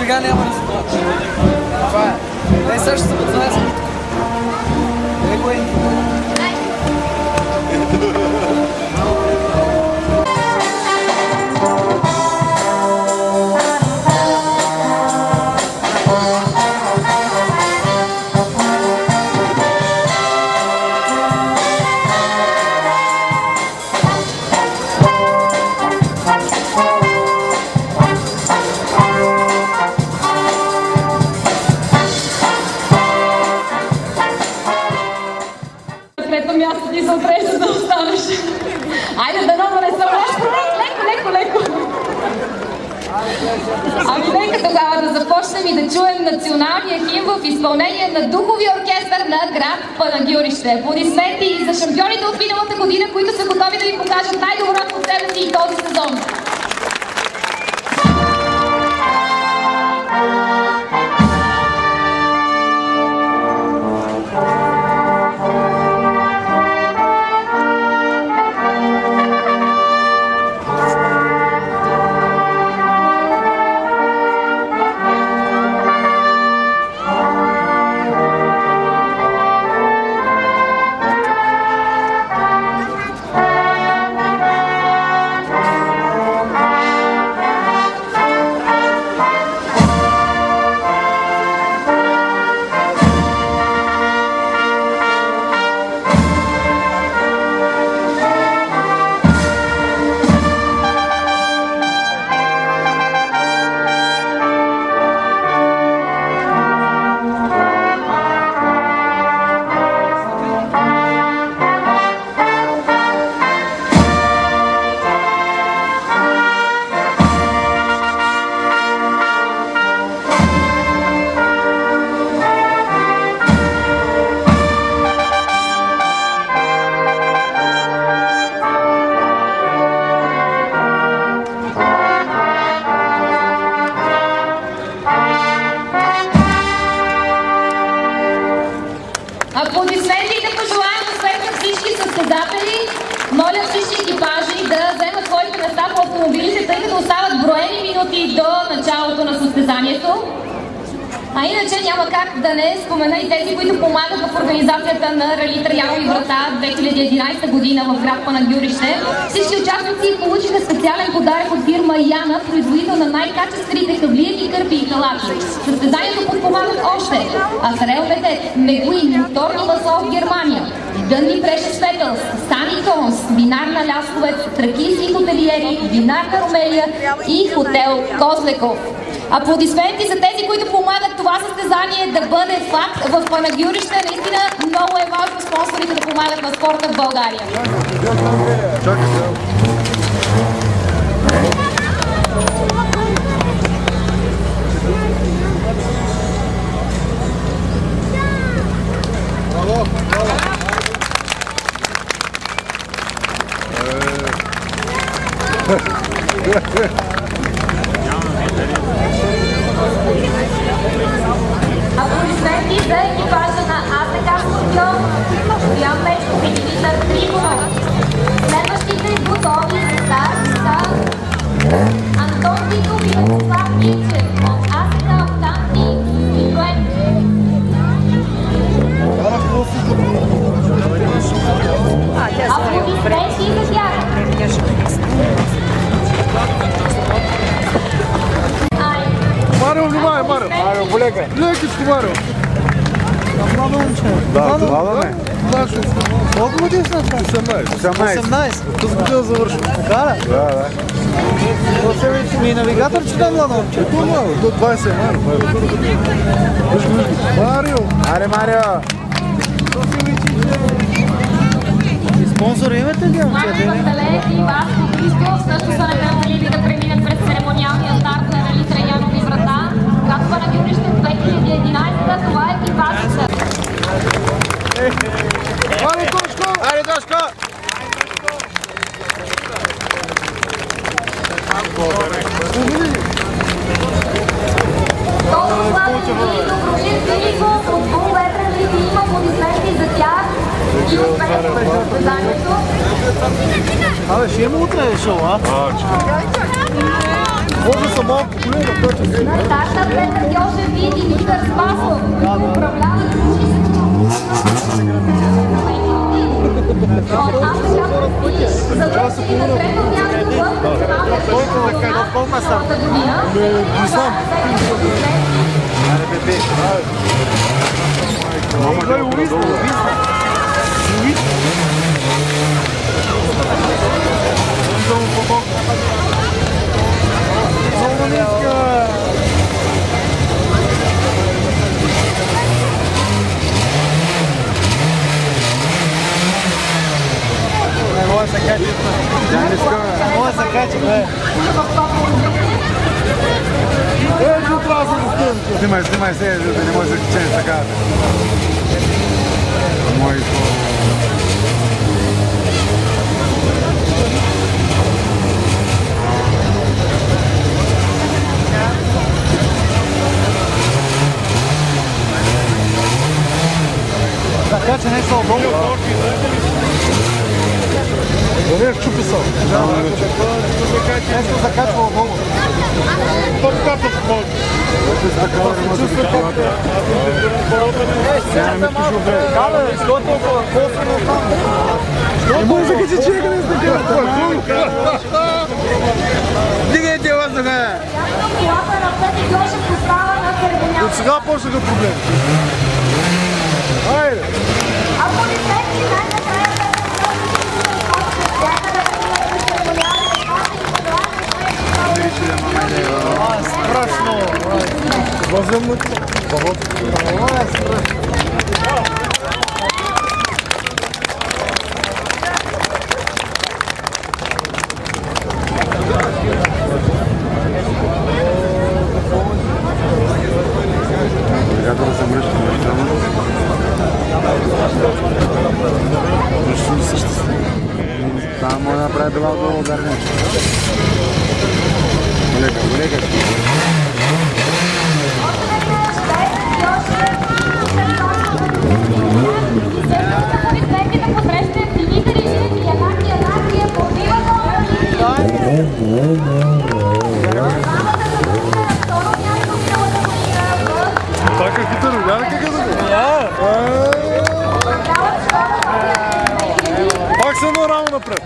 сега няма резултат. Това е. Те също се подзнае с Митко. Его е. Трето място ти се отрежда да останеш. Айде да много не се лошо. Леко. Ами нека тогава да започнем и да чуем националния химн в изпълнение на духовия оркестър на град Панагюрище. Аплодисменти за шампионите от миналата година, които са готови да ви покажат най-доброто от себе си и този сезон. Аплодисментите пожелавам успех на всички състезатели. Моля всички екипажи да вземат своите места по автомобилите, тъй като остават броени минути до началото на състезанието. А иначе няма как да не спомена и тези, които помагат в организацията на Рали Траянови врата 2011 година в град Панагюрище. Всички участници получиха специален подарък от фирма Яна, производител на най-качествените хавлиеви кърпи и халати. Състезанието подпомагат още Азарел Бетет, Мегуин, моторно масло в Германия, Дънни Прешес Петълс, Сани Тонс, Винар на Лясковец, Тракийски хотелиери, Винар на Румелия и хотел Козлеков. Аплодисменти за тези, които помагат това състезание да бъде факт в Панагюрище. Наистина много е важно спонсорите да помагат на спорта в България. Аплодисменти за екипажа на АТК Скорпион, Стоян Мечков и Димитър Трифонов. Следващите готови за Антон Титов и Владислав Минчев от АТК Автанти и Проект. Аплодисменти за тях. Марио, внимай, Марио! Марио, полека! Лекичко, Марио! Младо момче. Да, младо ме. Колко години са това? 18. Тази година завършва. Така ли? Да. Ми е навигатор, че да е младо момче? До 20 е Марио. Марио! Аре, Марио! И спонсори имате ли, момче? Марио Василев и Васко Христов също са наградили да преминат през церемониалния старт на Рали Траянови врата. Град Панагюрище 2011, това е екипажът. Аре, Тошко! Аре, Тошко! Толкова Славен и Доброшин Филипов от Булветрен Ливи има аплодисменти за тях и успех в състезанието. Абе, ще има утре шоу, а? Може са малко големи, но той ще си. Старта Петър Георгиев и Димитър Спасов. Управляват Колко са? Не знам. Дай Луис, Не може да се качи. Не може да се качи, бе. ще трябва да се застъпим. Снимай се, да не може да качи така. Моето. Така че нещо отдолу. Да не чупи са. Нещо закачва отдолу. Топ капа с малко. Кабе, защото косвено там. Не може да качи човека не издъкава. Дигайте въздуха! колата на Петър Георгиев остава на Сърбеняк. От сега почнаха проблеми. Айде! А полицейски най-накрая Страшно. Въземното. Това е страшно. Когато се мръща на щрана, нищо не съществува. Там може да направи това отдолу ударне. Олега. полицейските посрещат Димитър Илиев и Янаки Янакиев по бивата Така хитър, няма как да го. Пак се едно рамо напред.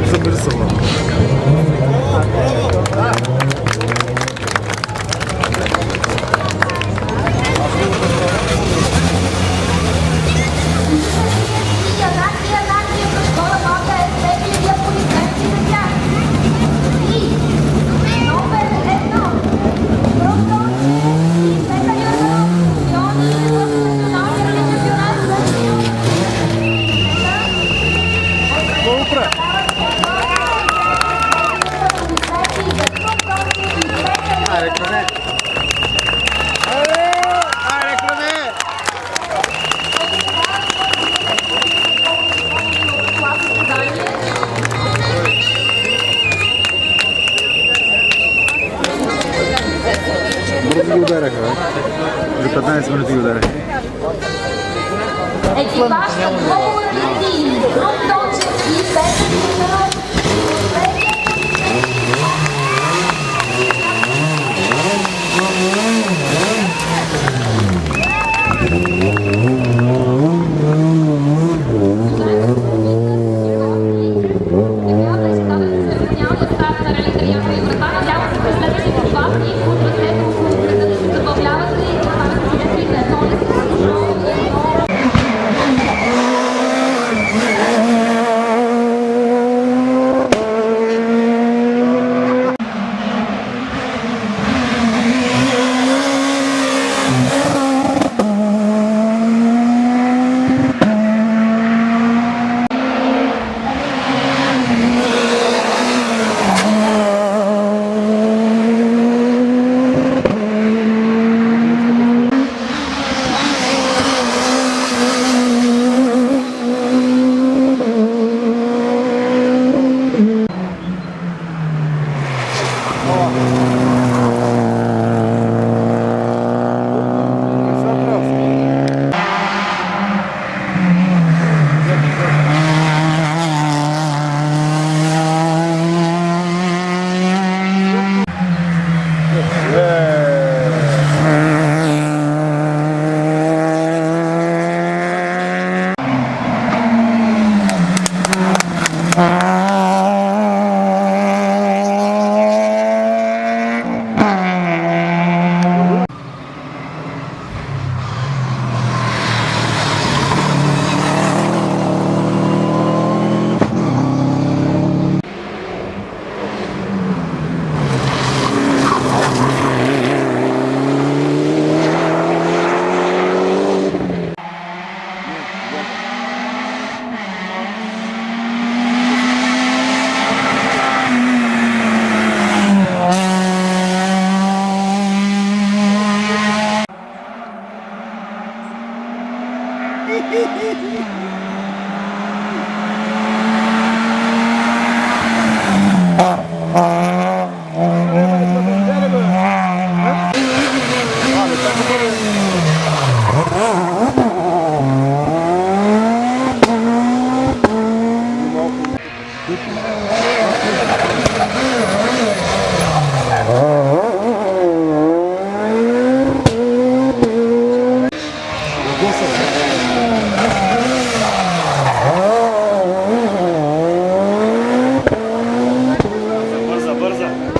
Забери се, бе. Бързо ги удараха, бе. За 15 минути ги удараха. Екипаж на Волови, Друг Дончев и Петър Димитров.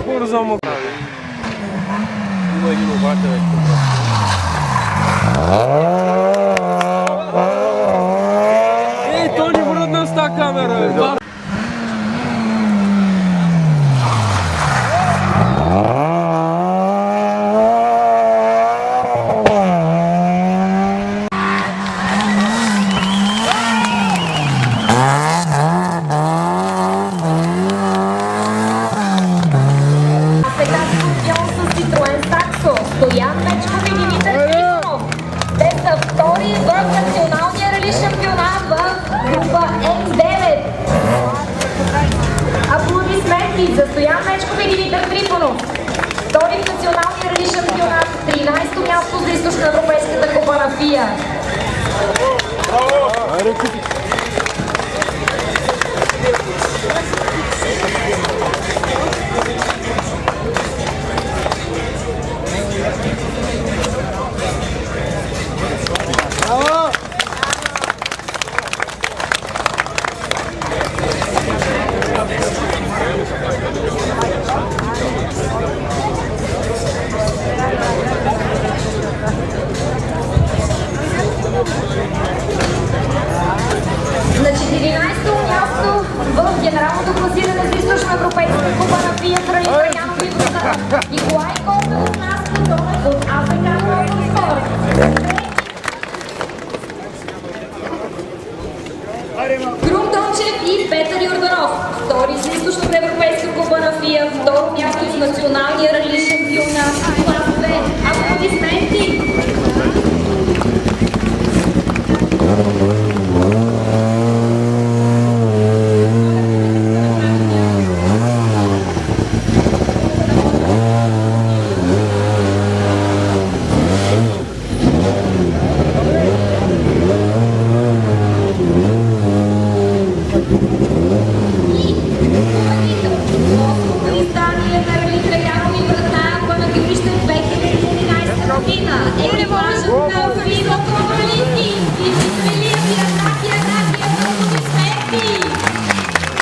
Бързо му. Има един обаче. Ей, то ни връдна с тази камера. Стоян Мечков и Димитър Трифонов. Те са втори в националния рали шампионат в група М9. Аплодисменти за Стоян Мечков и Димитър Трифонов. Втори в националния рали шампионат, 13-то място за източноевропейската купа на ФИА. На 14-то място в генералното класиране за източноевропейска купа на ФИА Край Траянови врата Николай Колбев от нас от АЗК Моторспорт. Крум Дончев и Петър Йорданов. Втори за източноевропейска купа на ФИА, второ място в националния рали шампионат клас 2. Аплодисменти! Издание на рали Траянови врата Панагюрище 2011 година. Екипажът на Филип Автомобилисти Димитър Илиев и Анаки аплодисменти.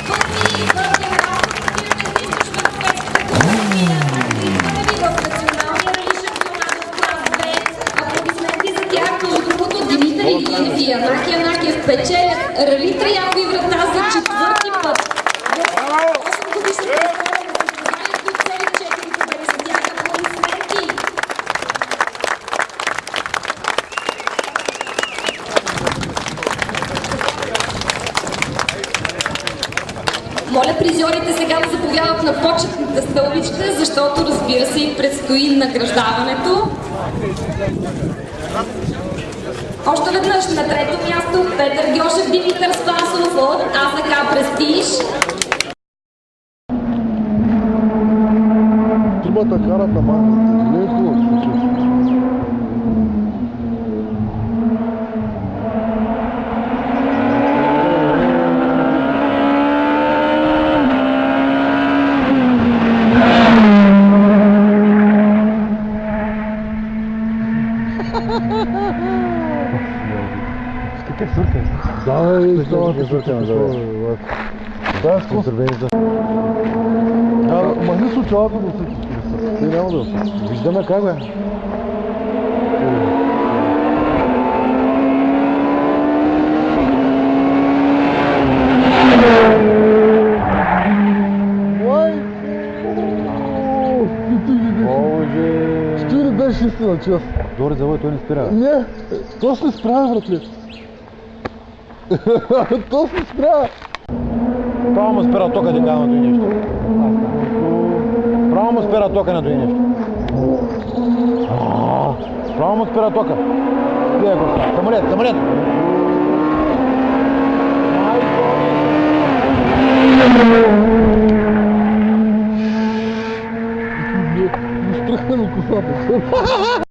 Първи в генералното класиране за източноевропейската купа на ФИА в националния рали шампионат в клас 2. Аплодисменти за тях. Между другото, Димитър Илиев и Анаки Анакиев печелят рали Траянови врата за четвърти път. 8 годишната история на състезанието, цели 4 победи за тях. Аплодисменти! Моля призьорите сега да заповядат на почетната стълбичка, защото, разбира се, им предстои награждаването. Още веднъж на трето място Петър Гьошев, Димитър Спасов от АЗК Престиж. Трибата карат на махните. Не е хубаво. Давай, махни с очалата да се няма да виждаме как бе. Ще ли беше истина, чест? Добре, завой, той не спира. Не, то се справя, братле. То се справя. Право му спира тока, дека на дои нещо. Право му спира тока на дои нещо. Право му спира тока. Гледай го, самолет, самолет. Не страхна ми косата.